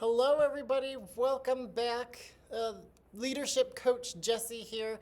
Hello, everybody. Welcome back. Leadership Coach Jesse here.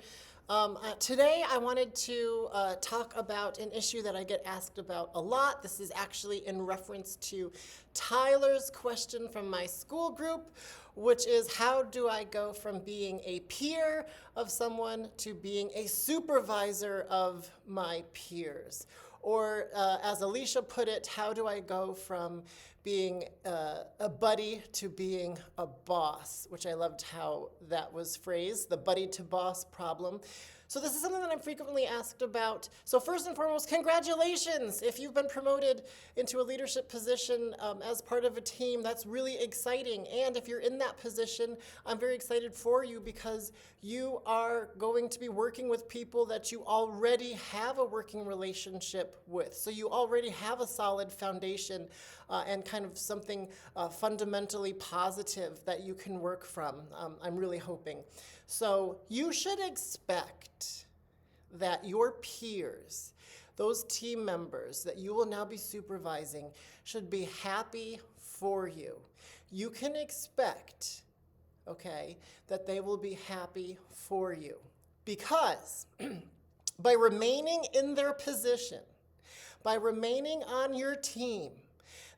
Today, I wanted to talk about an issue that I get asked about a lot. This is actually in reference to Tyler's question from my school group, which is how do I go from being a peer of someone to being a supervisor of my peers? Or as Alicia put it, how do I go from being a buddy to being a boss, which I loved how that was phrased, the buddy to boss problem. So this is something that I'm frequently asked about. So first and foremost, congratulations. If you've been promoted into a leadership position as part of a team, that's really exciting. And if you're in that position, I'm very excited for you because you are going to be working with people that you already have a working relationship with. So you already have a solid foundation and kind of something fundamentally positive that you can work from. I'm really hoping. So you should expect that your peers, those team members that you will now be supervising, should be happy for you. You can expect, okay, that they will be happy for you because by remaining in their position, by remaining on your team,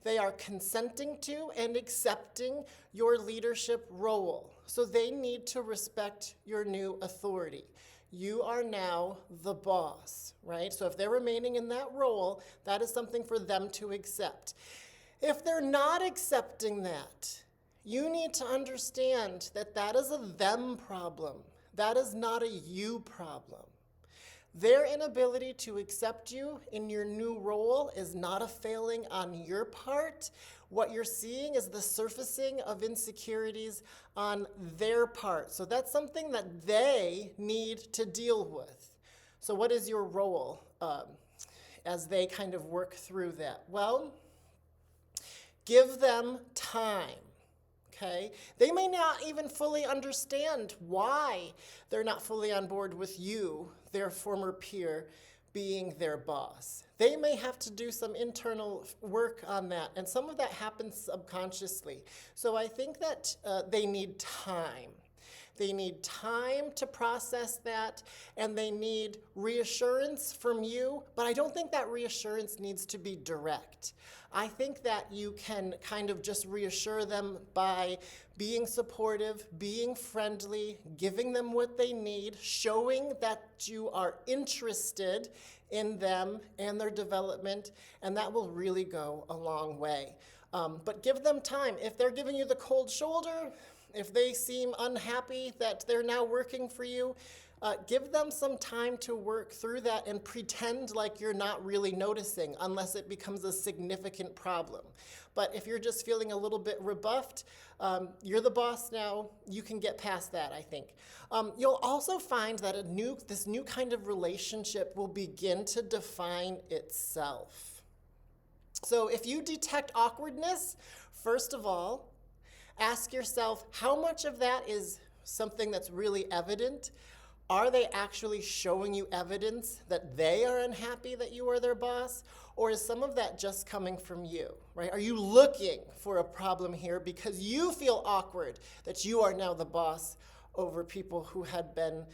they are consenting to and accepting your leadership role. So they need to respect your new authority. You are now the boss, right? So if they're remaining in that role, that is something for them to accept. If they're not accepting that, you need to understand that that is a them problem. That is not a you problem. Their inability to accept you in your new role is not a failing on your part. What you're seeing is the surfacing of insecurities on their part. So that's something that they need to deal with. So what is your role as they kind of work through that? Well, give them time. Okay? They may not even fully understand why they're not fully on board with you, their former peer, being their boss. They may have to do some internal work on that, and some of that happens subconsciously. So I think that they need time. They need time to process that, and they need reassurance from you, but I don't think that reassurance needs to be direct. I think that you can kind of just reassure them by being supportive, being friendly, giving them what they need, showing that you are interested in them and their development, and that will really go a long way. But give them time. If they're giving you the cold shoulder, if they seem unhappy that they're now working for you, give them some time to work through that and pretend like you're not really noticing unless it becomes a significant problem. But if you're just feeling a little bit rebuffed, you're the boss now, you can get past that, I think. You'll also find that this new kind of relationship will begin to define itself. So if you detect awkwardness, first of all, ask yourself, how much of that is something that's really evident? Are they actually showing you evidence that they are unhappy that you are their boss? Or is some of that just coming from you, right? Are you looking for a problem here because you feel awkward that you are now the boss over people who had been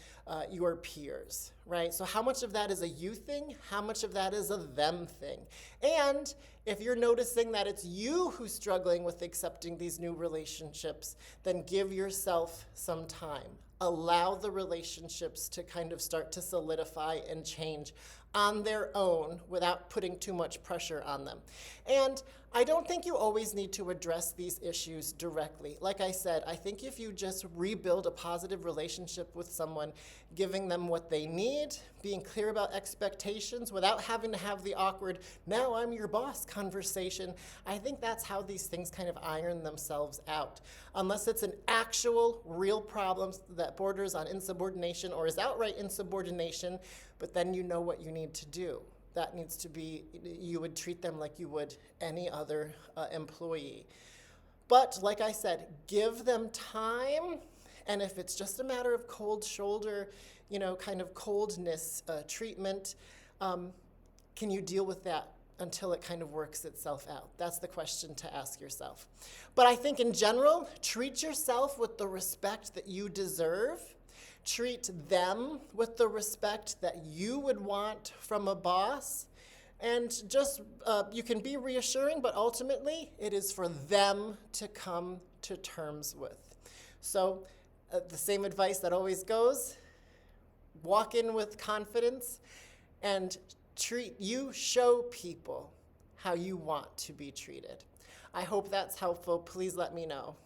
your peers, right? So how much of that is a you thing? How much of that is a them thing? And if you're noticing that it's you who's struggling with accepting these new relationships, then give yourself some time. Allow the relationships to kind of start to solidify and change on their own without putting too much pressure on them. And I don't think you always need to address these issues directly. Like I said, I think if you just rebuild a positive relationship with someone, giving them what they need, being clear about expectations without having to have the awkward, now I'm your boss conversation, I think that's how these things kind of iron themselves out. Unless it's an actual, real problem that borders on insubordination or is outright insubordination, but then you know what you need to do. That needs to be, you would treat them like you would any other employee. But like I said, give them time, and if it's just a matter of cold shoulder, kind of coldness treatment, can you deal with that until it kind of works itself out? That's the question to ask yourself. But I think in general, treat yourself with the respect that you deserve. Treat them with the respect that you would want from a boss. And just, you can be reassuring, but ultimately it is for them to come to terms with. So the same advice that always goes, walk in with confidence and show people how you want to be treated. I hope that's helpful. Please let me know.